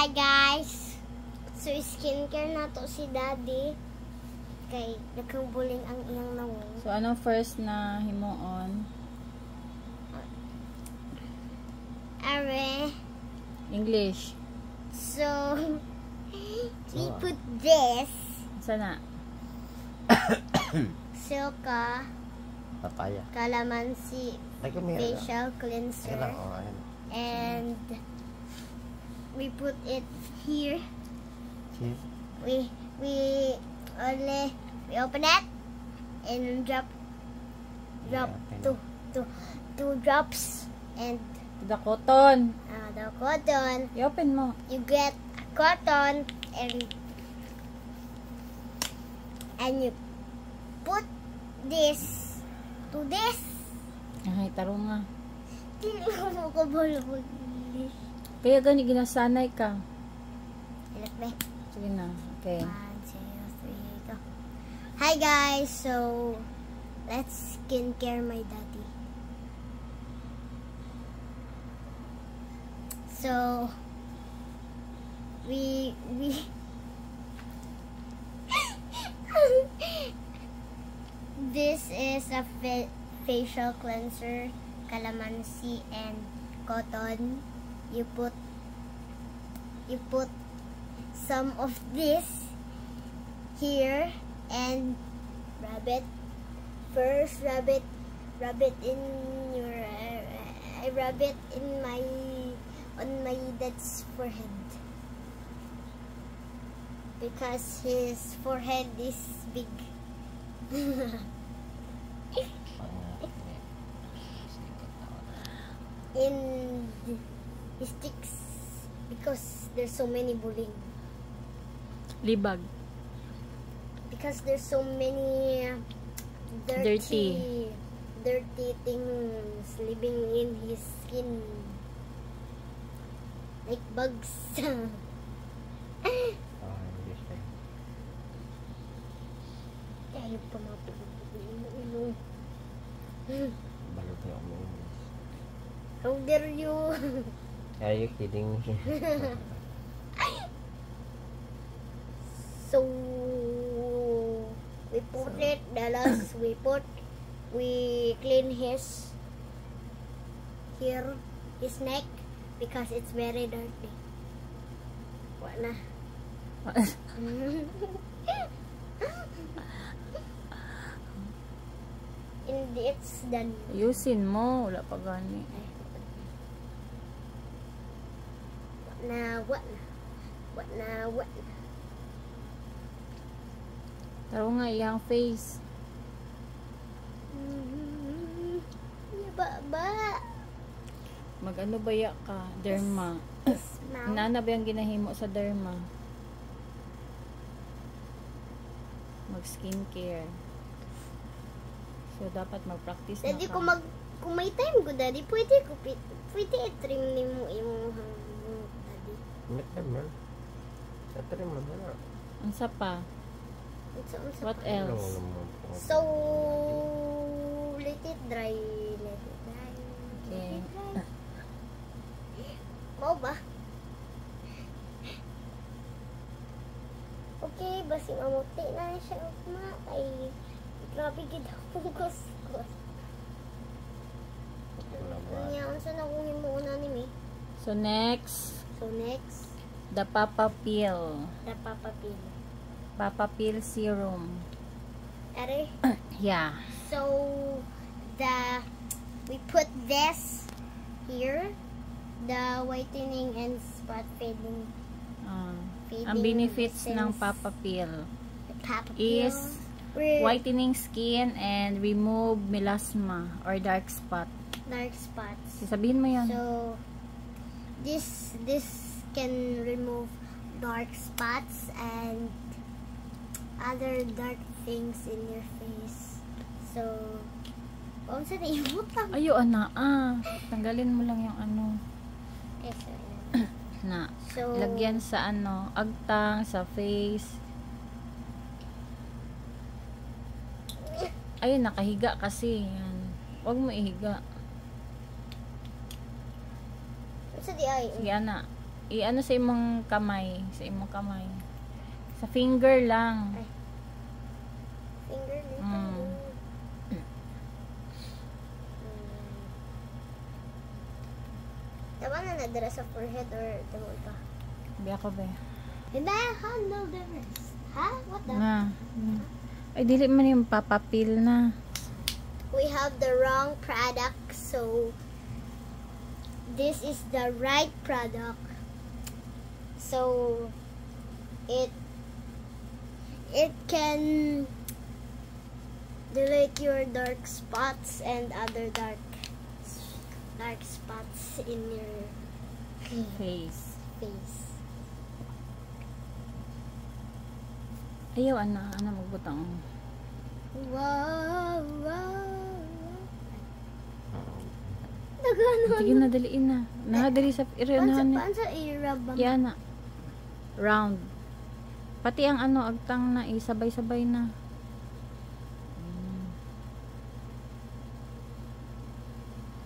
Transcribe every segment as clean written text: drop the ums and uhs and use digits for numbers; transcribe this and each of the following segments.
Hi guys! So skincare na to si Daddy. Kay nagkambuling ang iyang nawong. So ano first na himuon? Are. English. So we put this Sana? Silka Papaya. Calamansi facial cleanser. And we put it here. We open it and drop two drops and The cotton. the cotton. I-open mo. You get a cotton and you put this to this. Ay, taro nga. Dili mo ko English. Kaya gani ginasanay ka. Ilat ba? Sige na. Okay. 1, 2, 3, go. Hi guys, so let's skincare my daddy. So we this is a facial cleanser, calamansi and cotton. You put some of this here and rub it. First, rub it in your. I rub it in on my dad's forehead because his forehead is big. In the sticks because there's so many bullying. Libag. Because there's so many dirty things living in his skin, like bugs. Ayaw pa mapapagod. Balot niya ako ng English. How dare you? Are you kidding me? So we put it, Dallas, we clean his neck because it's very dirty. What na? And it's done. Ayusin mo. Wala pa gani. What na? Taro nga iyang face. Ba? Mag-ano baya ka? Derma. Nana ba yung ginahimo sa derma? Mag-skincare. So, dapat mag-practice na Daddy, ka. kung may time ko, Daddy, pwede i-trim ni mo yung Daddy. Trimmer. Sa trimmer na. Ang pa? What else? So, let it dry. Okay. Mau ba? Okay, basi mamuti na siya ugma kay grabe gid akong kuskus. Nya unsa na kung himuon ni mi? So, next. The Papa Peel. Papa Peel serum. Are? Yeah. So, we put this here, the whitening and spot fading. Ang benefits ng Papa Peel is whitening skin and remove melasma or dark spots. Sabihin mo yan. So, this can remove dark spots and other dark things in your face. So, kung saan iibutang? Ayo, ana. Tanggalin mo lang yung ano. Na. So, Lagyan sa ano, agtang, sa face. Ayun, nakahiga kasi. Yan. Huwag mo ihiga. sa di ay. Sige, ana. i-ano sa imong kamay. Sa imong kamay. Sa finger lang. Ay. Finger dito. Tama na nadara sa forehead or tamo pa? Hindi ako ba? Hindi, handle the rest. Ha? What the? Na. Ay, dili man yung papapil na. We have the wrong product, so this is the right product. So it can delete your dark spots and other dark spots in your Face. face. Ayaw, ana magbutang. Wow, wow. Nagano? Sige na, daliin na. Nakadali sa iryonahan niya. Paan sa i-rub ang Yan na. Round. Pati ang ano, agtang na, sabay-sabay na.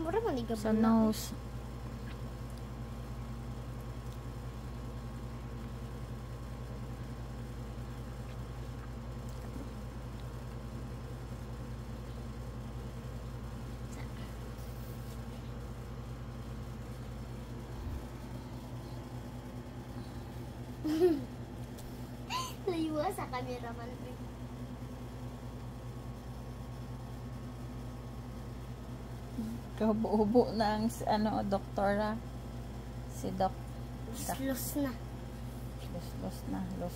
mura man igabon Sa nose. Layuwa sa cameraman. Kahubo-hubo na ang doktora. Si Doc. Los na. Los na. Los.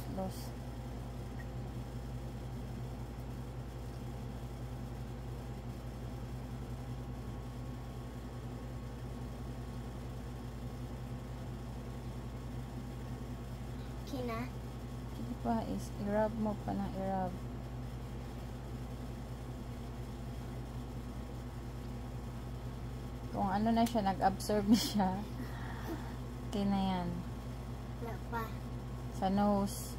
Kina. Sige pa, i-rub mo pa na i-rub. Kung ano na siya, nag-absorb na siya. Okay na yan. Wala pa. Sa nose.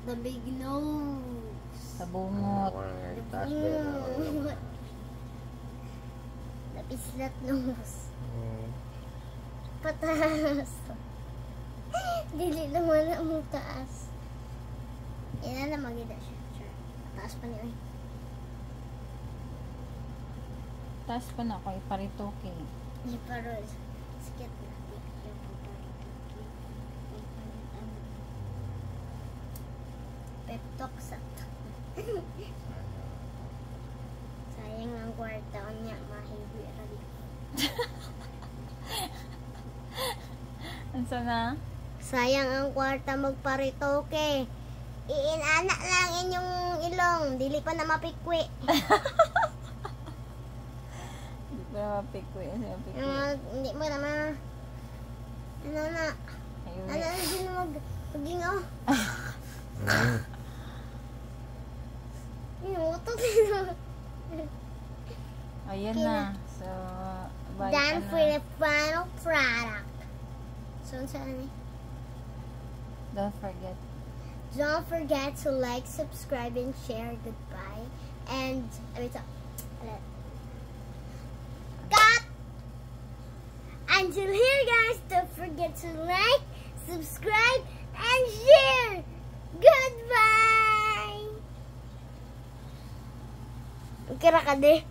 The big nose. Sa bungot. Taas ba yun? The pislat nose. Hmm. Pataas. Dili naman na mo taas. Ina na magida siya. Sure. Pataas pa niya. Taas pa na ako, iparitoke. Pero sakit na. Peptok sa sayang ang kwarta niya mahiwi rali. Ansa na? Sayang ang kwarta magparitoke. Iinana lang inyong ilong, dili pa na mapikwi. Hindi pa na mapikwi. Hindi mo naman ano na. Ano na din maging oh. Inutot Ayan na. So, bye done ka for na. the final product. So, saan eh? Don't forget to like, subscribe, and share. Goodbye. And, cut! Until here, guys, don't forget to like, subscribe, and share. Goodbye! Kira ka de.